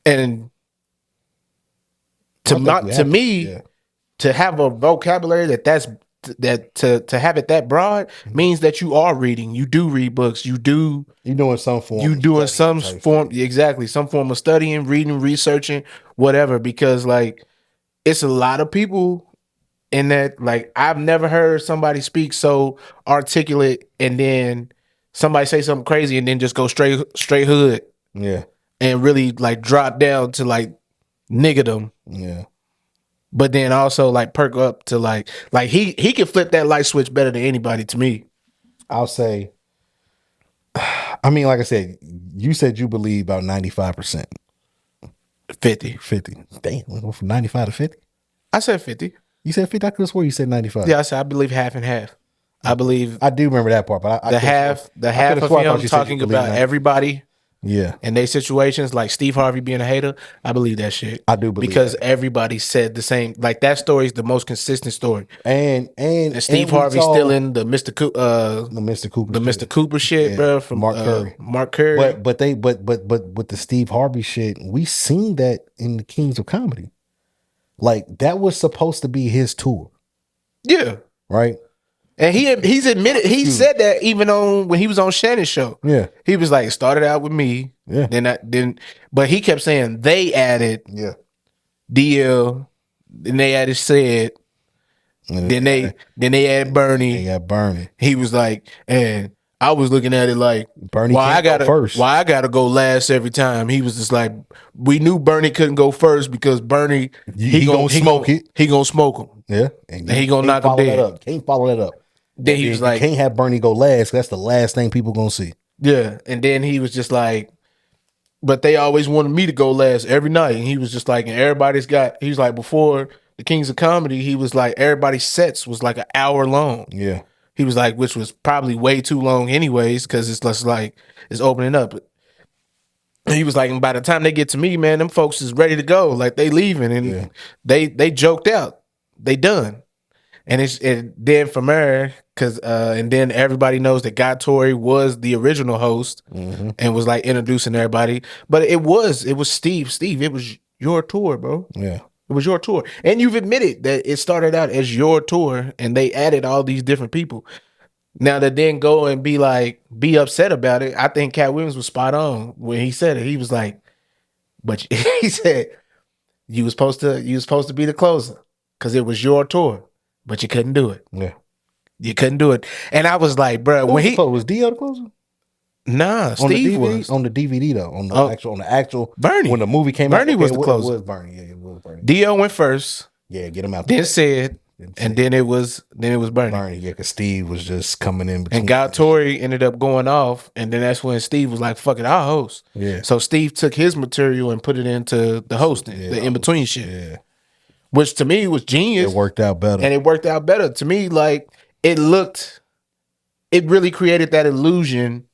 And to me, to have a vocabulary to have it that broad means that you are reading. You do read books. You're doing some form. Exactly, some form of studying, reading, researching, whatever. Because like, it's a lot of people in that. Like, I've never heard somebody speak so articulate, and then somebody say something crazy, and then just go straight hood. Yeah, and really like drop down to like niggerdom. Yeah. But then also like perk up to like he can flip that light switch better than anybody to me. I'll say, I mean, like I said, you said you believe about 95%. 50. Damn, we go from 95 to 50? I said 50. You said 50? I could have swore you said 95. Yeah, I said I believe half and half. I believe I do remember that part, but the half of him talking about everybody. Yeah. In their situations, like Steve Harvey being a hater, I believe that shit. I do believe because everybody said the same. Like, that story is the most consistent story. And Steve Harvey still in the Mr. Cooper shit, bro, from Mark Curry. But with the Steve Harvey shit, we seen that in the Kings of Comedy. Like, that was supposed to be his tour. Yeah. Right? And he's admitted, he said that even when he was on Shannon's show. Yeah. He was like, started out with me. Yeah. But he kept saying they added DL, then they added Sid, then they added Bernie. They got Bernie. He was like, and I was looking at it like, Bernie why I gotta go last every time. He was just like, we knew Bernie couldn't go first because Bernie he gonna smoke him. Yeah. And he gonna knock him dead. Can't follow that up. Then he was like, can't have Bernie go last. That's the last thing people gonna see. Yeah. And then he was just like, but they always wanted me to go last every night. And he was just like, and he was like, before the Kings of Comedy, he was like, everybody's sets was like an hour long. Yeah. He was like, which was probably way too long anyways, because it's just like, it's opening up. And he was like, and by the time they get to me, man, them folks is ready to go. Like, they leaving. And they joked out. They done. And then from there, and then everybody knows that Guy Torrey was the original host and was like introducing everybody. But it was Steve. Steve, it was your tour, bro. Yeah. It was your tour. And you've admitted that it started out as your tour and they added all these different people. Now to then go and be upset about it, I think Cat Williams was spot on when he said it. He was like, but he said, you was supposed to be the closer because it was your tour. But you couldn't do it. Yeah. You couldn't do it. And I was like, bro, was DL the closer? Nah, Steve was. On the DVD though. On the actual Bernie. When the movie came Bernie out. was the closer. It was Bernie. Yeah, it was Bernie. DL went first. Yeah, get him out there. Then Sid. And then it was Bernie. Bernie, yeah, because Steve was just coming in between. And Guy Torrey ended up going off. And then that's when Steve was like, fuck it, I'll host. Yeah. So Steve took his material and put it into the hosting, the in-between shit. Yeah. Which to me was genius. It worked out better. And it worked out better. To me, like, it really created that illusion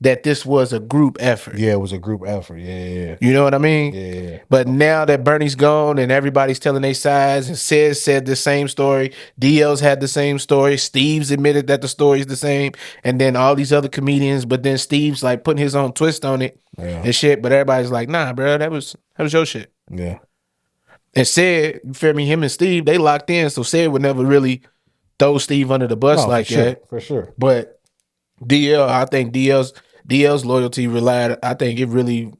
that this was a group effort. Yeah, it was a group effort. Yeah. You know what I mean? Yeah. But now that Bernie's gone and everybody's telling their sides, and said the same story, DL's had the same story, Steve's admitted that the story's the same, and then all these other comedians, but then Steve's like putting his own twist on it and shit, but everybody's like, nah, bro, that was your shit. Yeah. And Sid, you feel me, him and Steve, they locked in, so Sid would never really throw Steve under the bus that. For sure. But DL, I think DL's loyalty really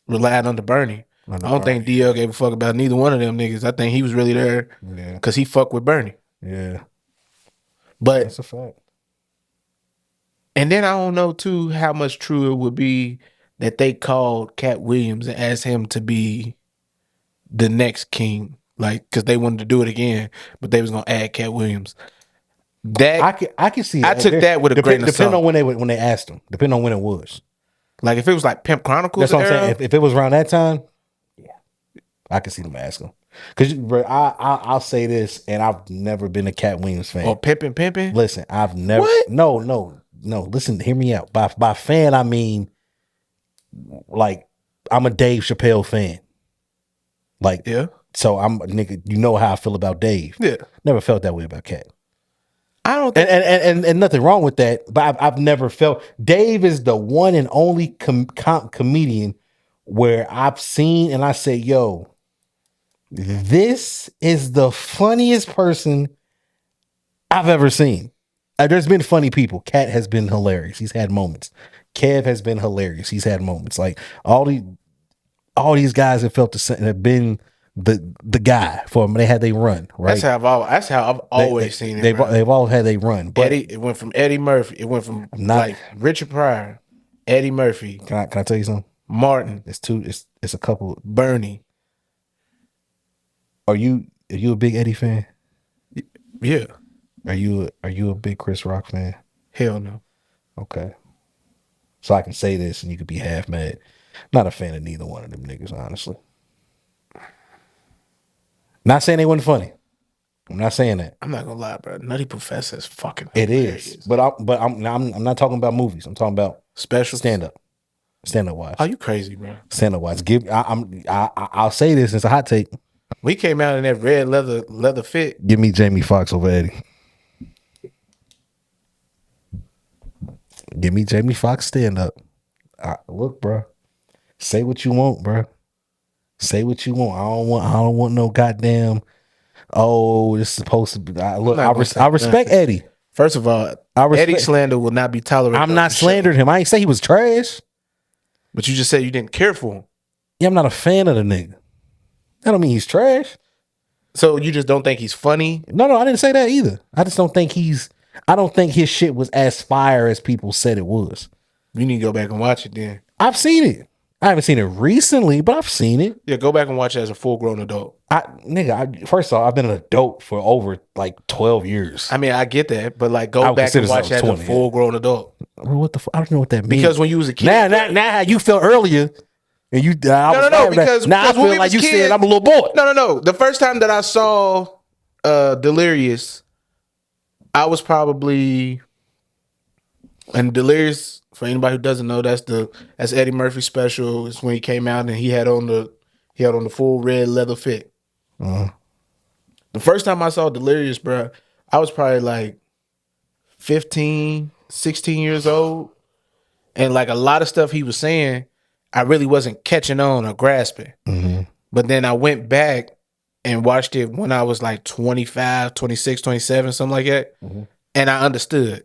relied on the Bernie. I don't think DL gave a fuck about neither one of them niggas. I think he was really there because he fucked with Bernie. Yeah. But that's a fact. And then I don't know too how much true it would be that they called Cat Williams and asked him to be the next king, like, because they wanted to do it again, but they was gonna add Cat Williams. That I can see. I took that with a grain of salt. Depending on when they asked him, depending on when it was. Like if it was like Pimp Chronicles, that's what I'm saying. If it was around that time, I could see them ask him. Because I'll say this, and I've never been a Cat Williams fan. Or Pimpin'. Listen, I've never. What? No. Listen, hear me out. By fan, I mean, like, I'm a Dave Chappelle fan. Like, so I'm a nigga. You know how I feel about Dave. Yeah, never felt that way about Cat. I don't think, and nothing wrong with that. But I've never felt Dave is the one and only comedian where I've seen and I say, yo, this is the funniest person I've ever seen. There's been funny people. Cat has been hilarious. He's had moments. Kev has been hilarious. He's had moments. Like all these guys have felt the same, have been the guy for them. They had their run, right? That's how I've always seen it. They've all had their run. But it went from Eddie Murphy. It went from like Richard Pryor, Eddie Murphy. Can I tell you something? Martin. It's a couple. Bernie. Are you a big Eddie fan? Yeah. Are you a big Chris Rock fan? Hell no. Okay. So I can say this and you could be half mad. Not a fan of neither one of them niggas, honestly. Not saying they wasn't funny. I'm not saying that. I'm not gonna lie, bro. Nutty Professor is fucking hilarious. It is. But I'm not talking about movies. I'm talking about special stand up wise. Oh, you crazy, bro. Stand up wise. I'll say this, it's a hot take. We came out in that red leather fit. Give me Jamie Foxx over Eddie. Give me Jamie Foxx stand up. Look, bro. Say what you want, bro. Say what you want. I don't want no goddamn. Oh, this is supposed to be. Look, I respect Eddie. First of all, Eddie slander will not be tolerated. I'm not slandering him. I ain't say he was trash. But you just said you didn't care for him. Yeah, I'm not a fan of the nigga. That don't mean he's trash. So you just don't think he's funny? No, I didn't say that either. I just don't think I don't think his shit was as fire as people said it was. You need to go back and watch it then. I've seen it. I haven't seen it recently, but I've seen it. Yeah, go back and watch it as a full-grown adult. First of all, I've been an adult for over like 12 years. I mean, I get that, but like go back and watch it as a full-grown adult. What the I don't know what that means. Because when you was a kid. Now how you felt earlier. And you No, because now I feel like you said I'm a little boy. No. The first time that I saw Delirious, I was probably, and Delirious, for anybody who doesn't know, that's Eddie Murphy's special. It's when he came out and he had on the full red leather fit. Uh-huh. The first time I saw Delirious, bro, I was probably like 15, 16 years old. And like a lot of stuff he was saying, I really wasn't catching on or grasping. Mm-hmm. But then I went back and watched it when I was like 25, 26, 27, something like that. Mm-hmm. And I understood.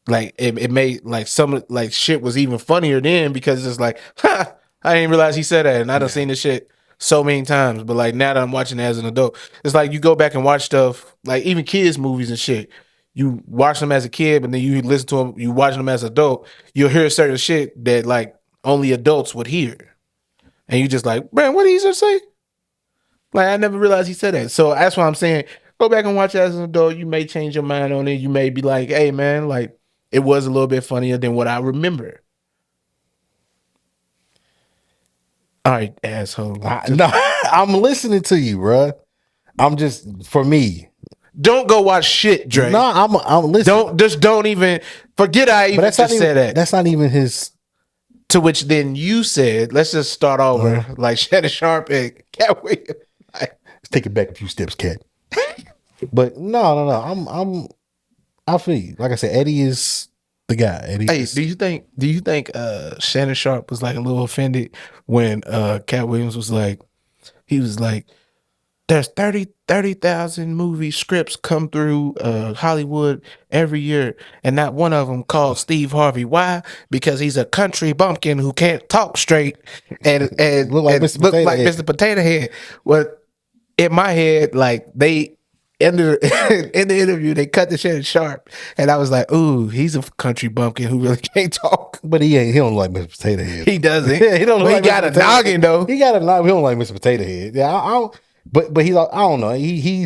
Like it made like some like shit was even funnier then because it's like, I didn't realize he said that. And I done seen this shit so many times. But like now that I'm watching it as an adult, it's like you go back and watch stuff, like even kids' movies and shit. You watch them as a kid, but then you listen to them, you watch them as an adult, you'll hear certain shit that like only adults would hear. And you just like, man, what did he just say? Like, I never realized he said that. So that's why I'm saying, go back and watch it as an adult. You may change your mind on it. You may be like, hey, man, like, it was a little bit funnier than what I remember. All right, asshole. No, I'm listening to you, bro. I'm just, for me. Don't go watch shit, Dre. No, I'm listening. Don't even, forget I even just said that. That's not even his. To which then you said, let's just start over, like Shannon Sharp and Cat Williams. Let's take it back a few steps, Cat. But no. I feel you. Like I said, Eddie is the guy. Do you think Shannon Sharp was like a little offended when Cat Williams was like, he was like, there's 30,000 movie scripts come through Hollywood every year, and not one of them called Steve Harvey. Why? Because he's a country bumpkin who can't talk straight and look like Mr. Potato Head. Well, in my head, like they in the interview, they cut the Shannon Sharp, and I was like, "Ooh, he's a country bumpkin who really can't talk." But he don't like Mr. Potato Head. He doesn't. Yeah, he don't. But like he got a noggin though. He got a noggin. He don't like Mr. Potato Head. Yeah, But he's, I don't know. He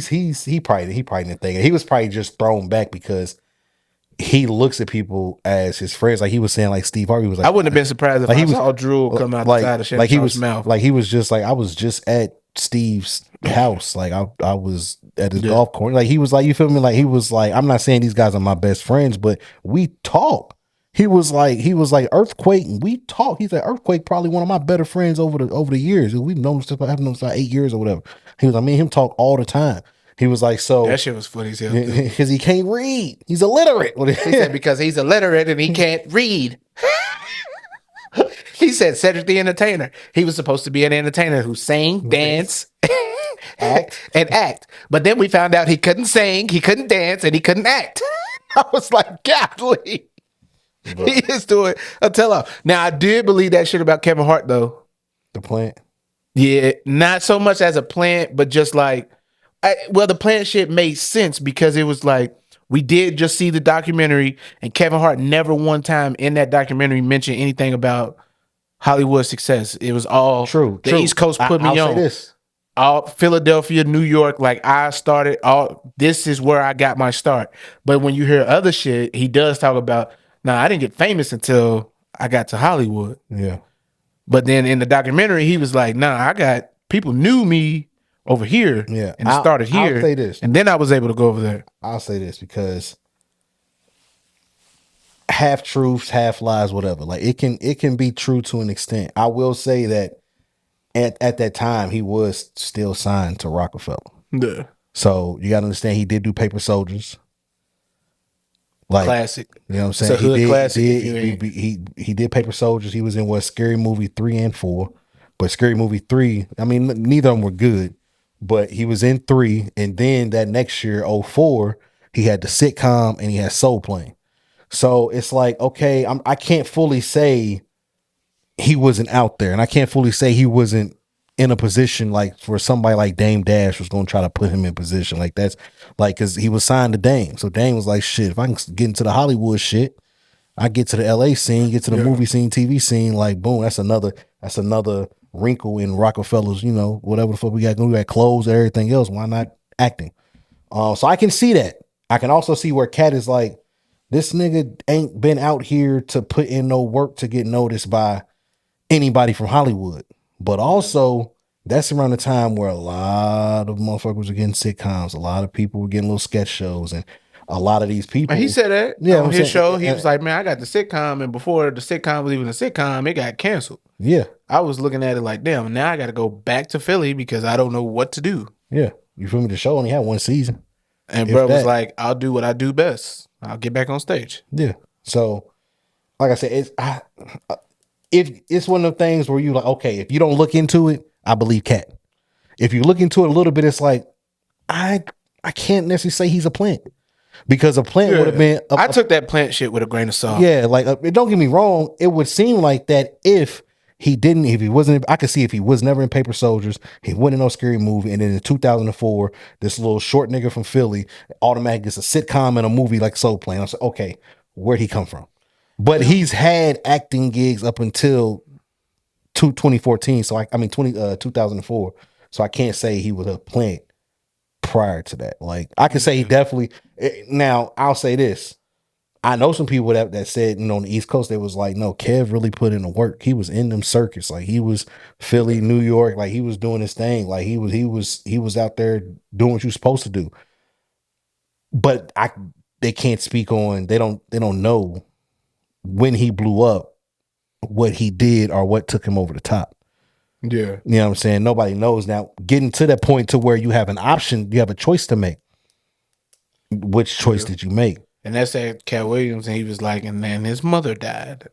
probably didn't think it. He was probably just thrown back because he looks at people as his friends. Like he was saying, like Steve Harvey was like, I wouldn't have been surprised if I saw drool come out the side of Shannon Sharp's mouth. Like he was just like, I was just at Steve's house. Like I was at his golf course. Like he was like, you feel me? Like he was like, I'm not saying these guys are my best friends, but we talk. He was like Earthquake, and we talk. He said Earthquake probably one of my better friends over the years. We've known him, I've known him for 8 years or whatever. He was, I mean, him talk all the time. He was like, so that shit was funny as hell. Because he can't read. He's illiterate. He said because he's illiterate and he can't read. He said Cedric the Entertainer. He was supposed to be an entertainer who sang, dance, and act. But then we found out he couldn't sing, he couldn't dance, and he couldn't act. I was like, golly. He is doing a tell-off. Now, I did believe that shit about Kevin Hart, though. The plant? Yeah, not so much as a plant, but just like, the plant shit made sense because it was like, we did just see the documentary, and Kevin Hart never one time in that documentary mentioned anything about Hollywood success. It was all true. East Coast put me on. Say this. All Philadelphia, New York, like I started this is where I got my start. But when you hear other shit, he does talk about, I didn't get famous until I got to Hollywood. Yeah. But then in the documentary, he was like, I got people knew me over here. Yeah. And it started here. I'll say this. And then I was able to go over there. I'll say this because half truths, half lies, whatever. Like it can be true to an extent. I will say that at that time he was still signed to Rockefeller. Yeah. So you gotta understand he did do Paper Soldiers. Like classic. You know what I'm saying? It's a hood classic. He did Paper Soldiers. He was in Scary Movie 3 and 4. But Scary Movie 3, I mean, neither of them were good. But he was in 3, and then that next year, 04, he had the sitcom and he had Soul Plane. So it's like, okay, I can't fully say he wasn't out there, and I can't fully say he wasn't in a position like for somebody like Dame Dash was going to try to put him in position like that's like because he was signed to Dame. So Dame was like, shit, if I can get into the Hollywood shit, I get to the LA scene, get to the movie scene, TV scene, like boom, that's another wrinkle in Rockefeller's, whatever the fuck we got going. We got clothes and everything else. Why not acting? So I can see that. I can also see where Cat is like, this nigga ain't been out here to put in no work to get noticed by anybody from Hollywood. But also, that's around the time where a lot of motherfuckers were getting sitcoms. A lot of people were getting little sketch shows, and a lot of these people. He said that on his show. He was like, man, I got the sitcom, and before the sitcom was even a sitcom, it got canceled. Yeah. I was looking at it like, damn, now I got to go back to Philly because I don't know what to do. Yeah. You feel me? The show only had one season. And bro was like, I'll do what I do best. I'll get back on stage. Yeah. So, like I said, it's one of the things where you like, okay, if you don't look into it, I believe Cat. If you look into it a little bit, it's like, I can't necessarily say he's a plant. Because a plant would have been... I took that plant shit with a grain of salt. Yeah, like, don't get me wrong, it would seem like that if he wasn't... I could see if he was never in Paper Soldiers, he wasn't in no Scary Movie, and then in 2004, this little short nigga from Philly automatically gets a sitcom and a movie like Soul Plane. I was like, okay, where'd he come from? But he's had acting gigs up until 2014. So 2004. So I can't say he was a plant prior to that. Like I can say he definitely. Now I'll say this: I know some people that said on the East Coast they was like, no, Kev really put in the work. He was in them circuits. Like he was Philly, New York. Like he was doing his thing. Like he was out there doing what you're supposed to do. But they can't speak on. They don't know when he blew up, what he did or what took him over the top. Yeah. You know what I'm saying? Nobody knows. Now, getting to that point to where you have an option, you have a choice to make. Which choice did you make? And that's at Cat Williams, and he was like, and then his mother died.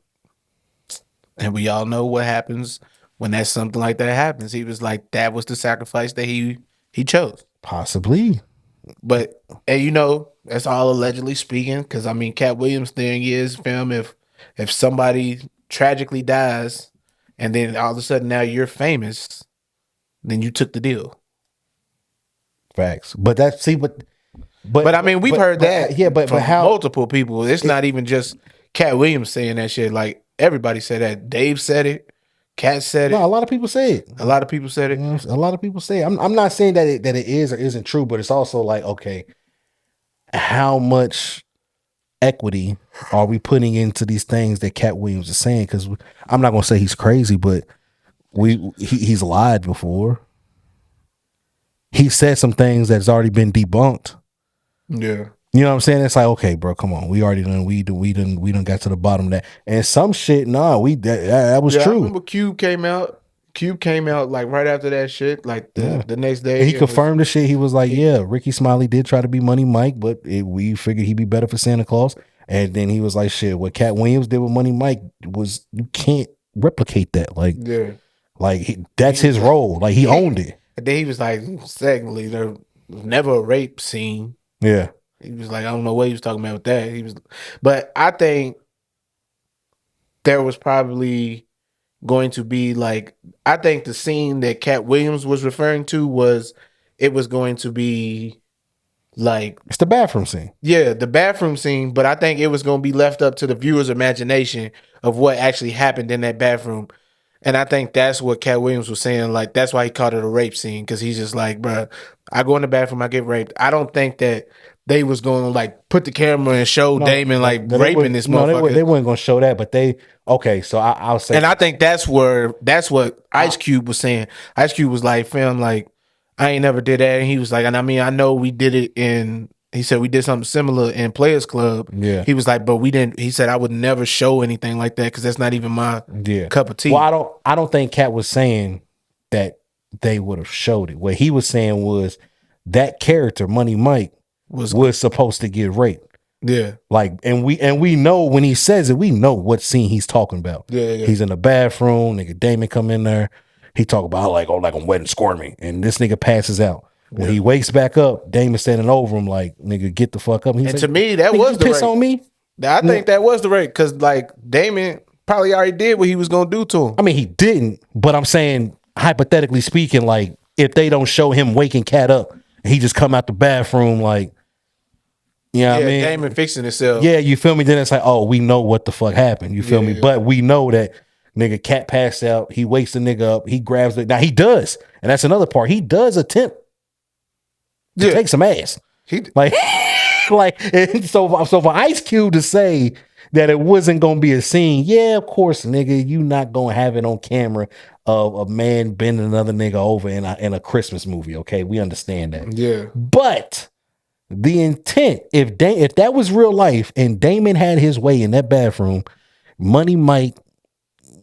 And we all know what happens when that's something like that happens. He was like, that was the sacrifice that he chose. Possibly. But, and that's all allegedly speaking, because I mean, Cat Williams' thing is, fam, if somebody tragically dies, and then all of a sudden now you're famous, then you took the deal. Facts. But I mean, we've heard that. Yeah, but from how multiple people. It's not even just Cat Williams saying that shit. Like everybody said that. Dave said it. Cat said it. No, a lot of people say it. A lot of people said it. A lot of people say it. I'm not saying that it is or isn't true, but it's also like, okay, how much equity are we putting into these things that Cat Williams is saying? Because I'm not gonna say he's crazy, but he's lied before. He said some things that's already been debunked. Yeah. You know what I'm saying? It's like, okay, bro, come on. We already done we got to the bottom of that. And some shit, that was true. I remember Cube came out. Like right after that shit, like the next day. And he confirmed the shit. He was like, yeah, Ricky Smiley did try to be Money Mike, but we figured he'd be better for Santa Claus. And then he was like, shit, what Cat Williams did with Money Mike was, you can't replicate that. Like that's his role. Like he owned it. And then he was like, secondly, there was never a rape scene. Yeah. He was like, I don't know what he was talking about with that. But I think there was probably going to be like, I think the scene that Cat Williams was referring to was going to be like, it's the bathroom scene. Yeah, the bathroom scene. But I think it was going to be left up to the viewer's imagination of what actually happened in that bathroom. And I think that's what Cat Williams was saying. Like, that's why he called it a rape scene. Because he's just like, bro, I go in the bathroom, I get raped. I don't think that they was going to, like, put the camera and show Damon, like, raping this motherfucker. They weren't going to show that. But so I'll say. And I think that's what Ice Cube was saying. Ice Cube was like, fam, like, I ain't never did that. And he was like, and I mean, I know we did it he said we did something similar in Players Club. Yeah. He was like, but we didn't. He said I would never show anything like that because that's not even my cup of tea. Well, I don't think Cat was saying that they would have showed it. What he was saying was that character, Money Mike, was supposed to get raped. Yeah. Like, and we know when he says it, we know what scene he's talking about. Yeah. He's in the bathroom. Nigga Damon come in there. He talk about like I'm wet and squirmy, and this nigga passes out. When he wakes back up, Damon standing over him like, nigga, get the fuck up. And like, to me, that was the piss rape. On me? I think that was the rape because like Damon probably already did what he was gonna do to him. I mean, he didn't, but I'm saying hypothetically speaking, like if they don't show him waking Cat up, he just come out the bathroom like, you know what I mean? Damon fixing himself. Yeah, you feel me? Then it's like, oh, we know what the fuck happened. You feel me? But we know that nigga Cat passed out. He wakes the nigga up. He grabs it. Now he does, and that's another part. He does attempt to take some ass. So for Ice Cube to say that it wasn't gonna be a scene, yeah, of course, nigga, you not gonna have it on camera of a man bending another nigga over in a Christmas movie. Okay, we understand that. Yeah, but the intent, if that was real life and Damon had his way in that bathroom, Money Mike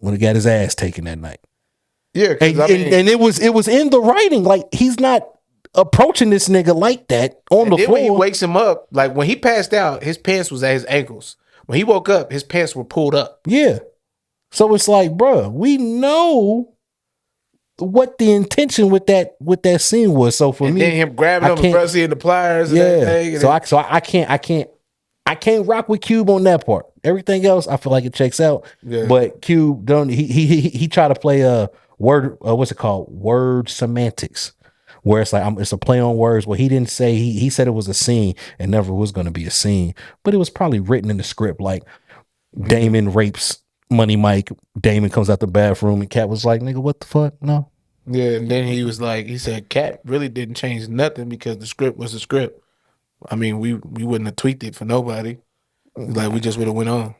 would have got his ass taken that night. Yeah, and it was in the writing. Like he's not approaching this nigga like that on the floor. When he wakes him up, like when he passed out, his pants was at his ankles. When he woke up, his pants were pulled up. Yeah. So it's like, bro, we know what the intention with that scene was. So for me, then him grabbing him and pressing the pliers. And everything. So I can't rock with Cube on that part. Everything else, I feel like it checks out. Yeah. But Cube don't. He tried to play a word. What's it called? Word semantics. Where it's like it's a play on words. Well, he didn't say he said it was a scene and never was going to be a scene, but it was probably written in the script like Damon rapes Money Mike. Damon comes out the bathroom and Cat was like, "Nigga, what the fuck?" No. Yeah, and then he was like, he said, "Cat really didn't change nothing because the script was the script. I mean, we wouldn't have tweaked it for nobody. Like we just would have went on."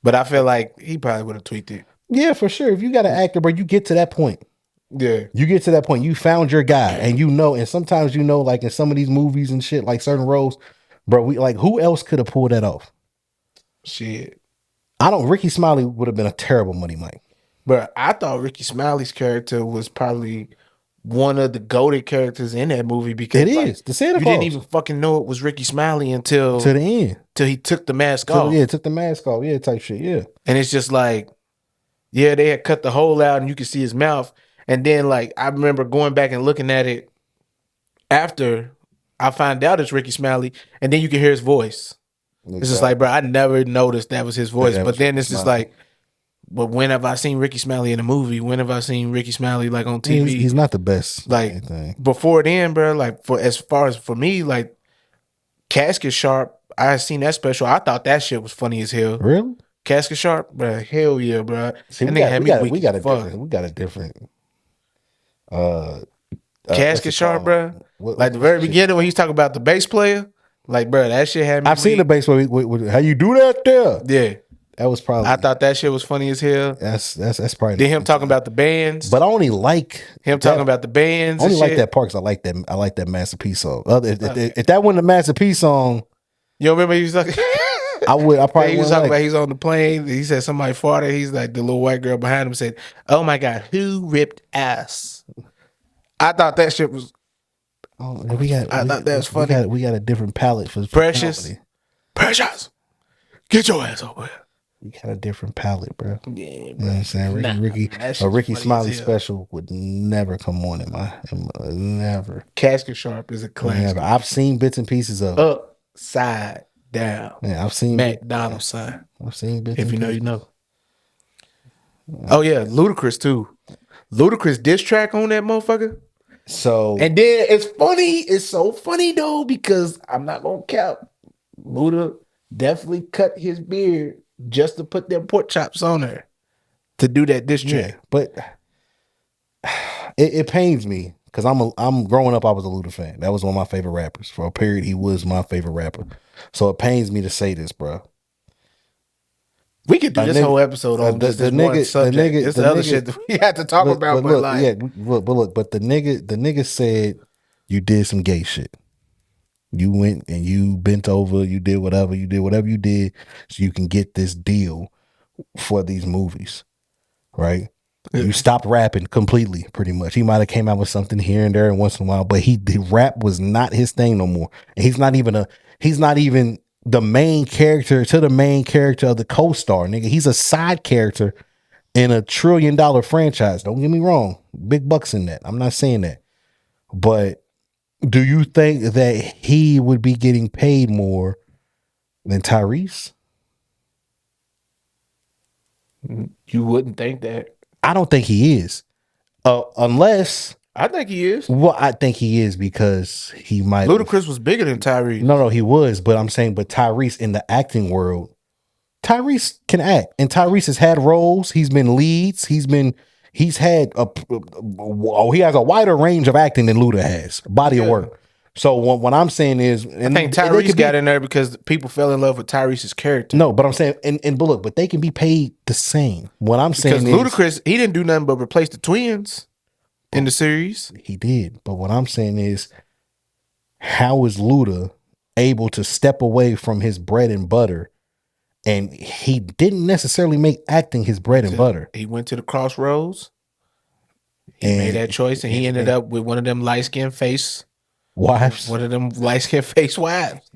But I feel like he probably would have tweaked it. Yeah, for sure. If you got an actor, but you get to that point. Yeah. You get to that point. You found your guy and and sometimes like in some of these movies and shit, like certain roles, bro, who else could have pulled that off? Shit. Ricky Smiley would have been a terrible Money Mike. But I thought Ricky Smiley's character was probably one of the goated characters in that movie because the Santa Claus. You didn't even fucking know it was Ricky Smiley until to the end. Till he took the mask off. Yeah, took the mask off. Yeah, type shit. Yeah. And it's just like, yeah, they had cut the hole out and you could see his mouth. And then, like, I remember going back and looking at it after I found out it's Ricky Smiley, and then you can hear his voice. Exactly. It's just like, bro, I never noticed that was his voice. But then it's just like, but when have I seen Ricky Smiley in a movie? When have I seen Ricky Smiley, like, on TV? He's not the best. Like, before then, bro, like, as far as for me, like, Casket Sharp, I had seen that special. I thought that shit was funny as hell. Really? Casket Sharp? Bro, hell yeah, bro. See, we got a different Casket Sharp, bro. Like the very beginning when he's talking about the bass player, like, bro, that shit had me. I've seen the bass player. How you do that there? Yeah, that was probably. I thought that shit was funny as hell. That's probably. Then him talking about the bands, but I only like him talking about the bands. I only like that part because I like that Master P song. If that wasn't a Master P song, you remember he was like. I probably he was talking about he's on the plane. He said somebody farted. He's like the little white girl behind him said, "Oh my God, who ripped ass?" I thought that shit was. I thought that was funny. We got a different palette for Precious. Precious, get your ass over here. You got a different palette, bro. Yeah, bro. You know what I'm saying? Ricky Smiley special would never come on in my never. Casket Sharp is a classic. Never. I've seen bits and pieces of upside down. Yeah, I've seen McDonald's sign. I've seen bits. If you know, you know. Oh yeah, Ludacris too. Ludacris diss track on that motherfucker. So and then it's funny. It's so funny though because I'm not gonna cap. Luda definitely cut his beard just to put them pork chops on her to do that diss track. Yeah, but it pains me because I'm growing up. I was a Luda fan. That was one of my favorite rappers for a period. He was my favorite rapper. So it pains me to say this, bro. We could do this whole episode on just this one subject. It's the other shit that we had to talk about. But look, but the nigga said you did some gay shit. You went and you bent over, you did whatever you did so you can get this deal for these movies, right? Yeah. You stopped rapping completely, pretty much. He might have came out with something here and there and once in a while, but the rap was not his thing no more. And he's not even the main character to the main character of the co-star, nigga. He's a side character in a $1 trillion franchise. Don't get me wrong. Big bucks in that. I'm not saying that. But do you think that he would be getting paid more than Tyrese? You wouldn't think that. I don't think he is. Unless... I think he is. Well, I think he is because he might... Ludacris was bigger than Tyrese. No, he was. But I'm saying, but Tyrese in the acting world, Tyrese can act. And Tyrese has had roles. He's been leads. He has a wider range of acting than Luda has. Body of work. So what I'm saying is... I think Tyrese got in there because people fell in love with Tyrese's character. No, but I'm saying... And look, but they can be paid the same. What I'm saying is... Because Ludacris, he didn't do nothing but replace the twins in the series. He did. But what I'm saying is, how is Luda able to step away from his bread and butter? And he didn't necessarily make acting his bread and butter. He went to the crossroads. He made that choice, and he ended up with one of them light-skinned face wives. One of them light-skinned face wives.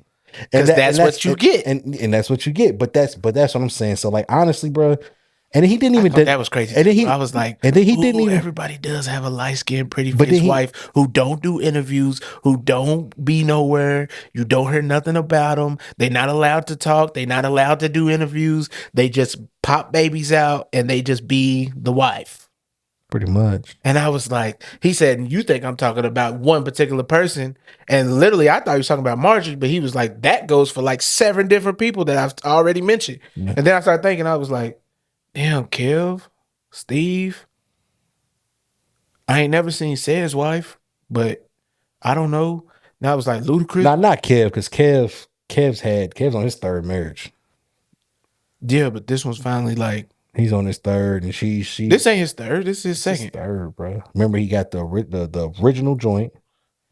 Because that's what you get. And that's what you get. But that's what I'm saying. So, like, honestly, bro... And he didn't even. That was crazy. And then I was like, and then he didn't even. Everybody does have a light skinned, pretty faced wife who don't do interviews, who don't be nowhere. You don't hear nothing about them. They're not allowed to talk. They're not allowed to do interviews. They just pop babies out and they just be the wife. Pretty much. And I was like, he said, you think I'm talking about one particular person? And literally, I thought he was talking about Marjorie, but he was like, that goes for like 7 different people that I've already mentioned. Yeah. And then I started thinking, I was like, damn, Kev, Steve. I ain't never seen Said's wife, but I don't know. Now I was like Ludacris. Nah, not Kev, because Kev's on his 3rd marriage. Yeah, but this one's finally like he's on his 3rd, and she. This ain't his 3rd. This is his 2nd. His 3rd, bro. Remember, he got the original joint.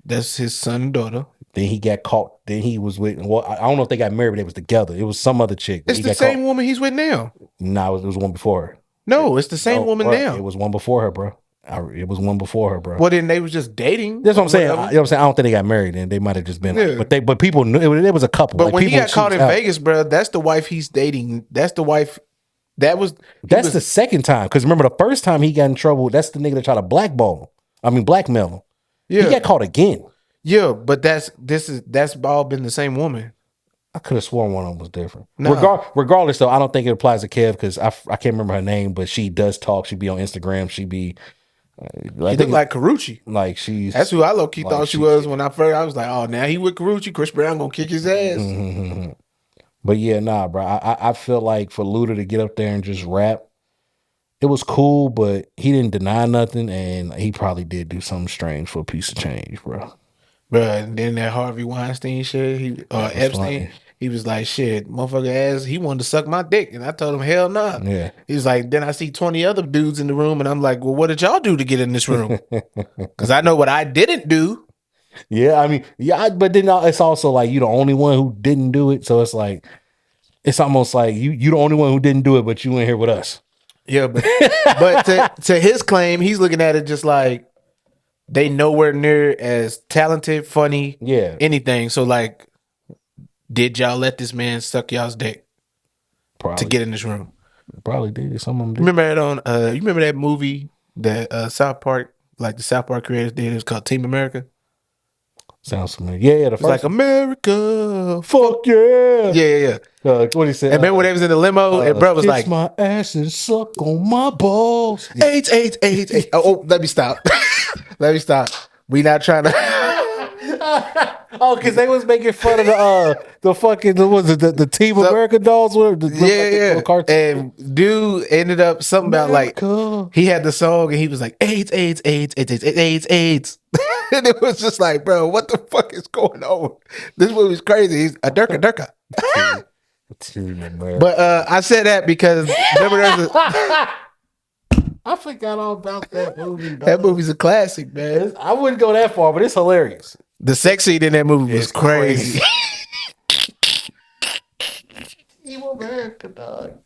That's his son and daughter. Then he got caught. Then he was with. Well, I don't know if they got married, but they was together. It was some other chick. It's the same woman he's with now. No, it was one before her. No, it's the same woman now. It was one before her, bro. It was one before her, bro. Well, then they was just dating. That's what I'm saying. You know what I'm saying? I don't think they got married, and they might have just been. Yeah. But people knew it was a couple. But like, when he got caught in Vegas, bro, that's the wife he's dating. That's the wife. That's the 2nd time. Because remember, the first time he got in trouble, that's the nigga that tried to blackmail him. Yeah, he got caught again. Yeah, but that's all been the same woman. I could have sworn one of them was different. No. Regardless, though, I don't think it applies to Kev because I can't remember her name, but she does talk. She be on Instagram. She be. She look like Karuchi. Like she's. That's who I low key thought she was when I was like, oh, now he with Karuchi. Chris Brown gonna kick his ass. Mm-hmm. But yeah, nah, bro. I feel like for Luda to get up there and just rap, it was cool, but he didn't deny nothing, and he probably did do something strange for a piece of change, bro. Bro, and then that Harvey Weinstein shit, Epstein, funny. He was like, shit, motherfucker ass, he wanted to suck my dick. And I told him, hell nah. Yeah. He was like, then I see 20 other dudes in the room, and I'm like, well, what did y'all do to get in this room? Because I know what I didn't do. Yeah, I mean, yeah, but then it's also like you the only one who didn't do it. So it's like, it's almost like you the only one who didn't do it, but you in here with us. Yeah, but to his claim, he's looking at it just like, they nowhere near as talented, funny, anything. So like, did y'all let this man suck y'all's dick? to get in this room. Probably did. Some of them did. Remember that on you remember that movie that South Park, like the South Park creators did? It was called Team America. Sounds familiar. Yeah, the first like America, fuck yeah. Yeah. What he said. And remember when they was in the limo and bro was like, my ass and suck on my balls. AIDS. Let me stop. Let me stop. We not trying to. Oh, because they was making fun of the fucking the Team America dolls. Yeah. And dude ended up something about like he had the song and he was like AIDS. And it was just like, bro, what the fuck is going on? This movie's crazy. He's a durka. But I said that because remember there's I forgot all about that movie. Dog. That movie's a classic, man. I wouldn't go that far, but it's hilarious. The sex scene in that movie was crazy. Evil America, dog.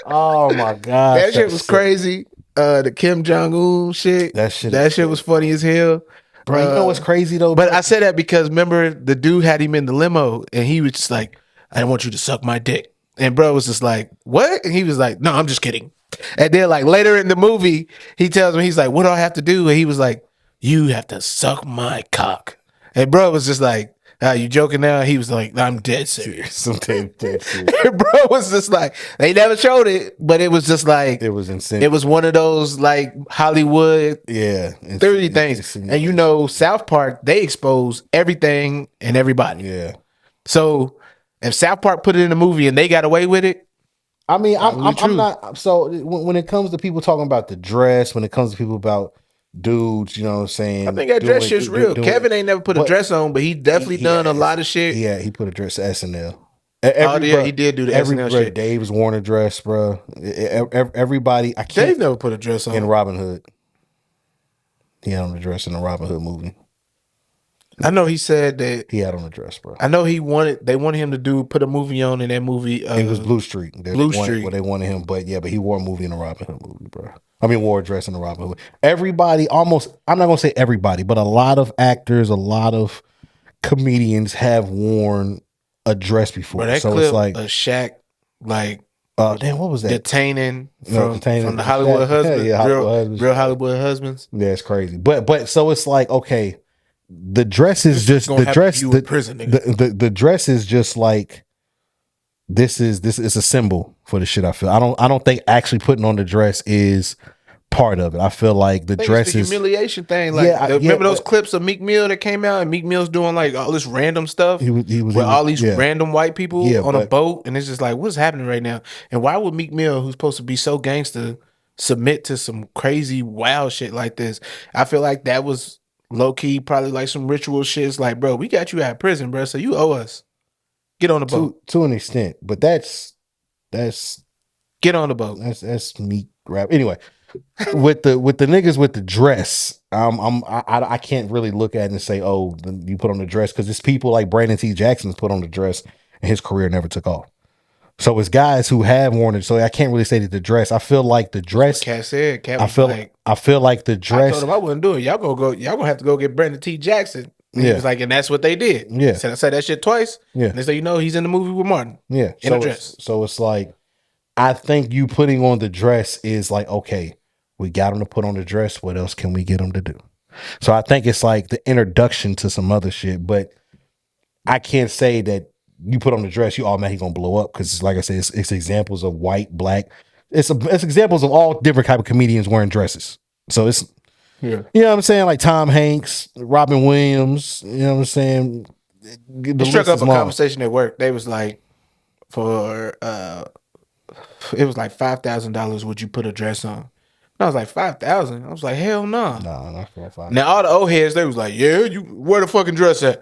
Oh my god, that shit was crazy. The Kim Jong-un shit. That shit was funny as hell. Bro, you know what's crazy though? But I said that because remember the dude had him in the limo and he was just like, I want you to suck my dick. And bro was just like, what? And he was like, no, I'm just kidding. And then like later in the movie, he tells me, he's like, what do I have to do? And he was like, you have to suck my cock. And bro was just like, you joking now? He was like, I'm dead serious. I'm dead serious. And bro was just like, they never showed it, but it was just like, it was insane. It was one of those like Hollywood 30 things. And you know, South Park, they expose everything and everybody. Yeah. So if South Park put it in a movie and they got away with it, I mean, I'm not. So when it comes to people talking about the dress, when it comes to people about dudes, you know what I'm saying? I think that dress shit's real. Kevin ain't never put a dress on, but he definitely done a lot of shit. Yeah, he put a dress to SNL. He did do the SNL shit. Dave's worn a dress, bro. Everybody, I can't. Dave never put a dress on. In Robin Hood. He had on the dress in the Robin Hood movie. I know he said that he had on a dress, bro. I know they wanted him to put a movie on in that movie. It was Blue Street. Street. Where they wanted him, but he wore a movie in the Robin Hood movie, bro. I mean, wore a dress in the Robin Hood. Everybody, almost, I'm not going to say everybody, but a lot of actors, a lot of comedians have worn a dress before. Bro, that so clip, it's like a Shaq, like, damn, what was that? Detaining from the Hollywood husbands. Real Hollywood husbands. Yeah, it's crazy. But so it's like, okay, the dress is just the dress. The dress is just like this is a symbol for the shit. I feel. I don't think actually putting on the dress is part of it. I feel like the dress is humiliation thing. Like remember those clips of Meek Mill that came out and Meek Mill's doing like all this random stuff. He was with all these random white people on a boat, and it's just like, what's happening right now? And why would Meek Mill, who's supposed to be so gangster, submit to some crazy wild shit like this? I feel like that was low key, probably like some ritual shit. It's like, bro, we got you out of prison, bro, so you owe us. Get on the boat to an extent, but that's get on the boat. That's Meek rap anyway. with the niggas with the dress, I can't really look at it and say, oh, you put on the dress, because it's people like Brandon T. Jackson's put on the dress and his career never took off. So it's guys who have worn it. So I can't really say that the dress. I feel like the dress. Cat said. Cat I feel like the dress. I told him I wouldn't do it. Y'all gonna have to go get Brandon T. Jackson. And he was like, and that's what they did. Yeah. I said that shit twice. Yeah. And they say, he's in the movie with Martin. Yeah. In a dress. So it's like, I think you putting on the dress is like, okay, we got him to put on the dress. What else can we get him to do? So I think it's like the introduction to some other shit, but I can't say that you put on the dress, you automatically gonna blow up, because like I said, it's examples of white, black. It's examples of all different type of comedians wearing dresses. So it's you know what I'm saying, like Tom Hanks, Robin Williams. You know what I'm saying. It struck up a conversation at work. They was like, for it was like $5,000. Would you put a dress on? And I was like, 5,000. I was like, hell no. No, not 5,000. Now all the old heads, they was like, yeah, you wear the fucking dress at.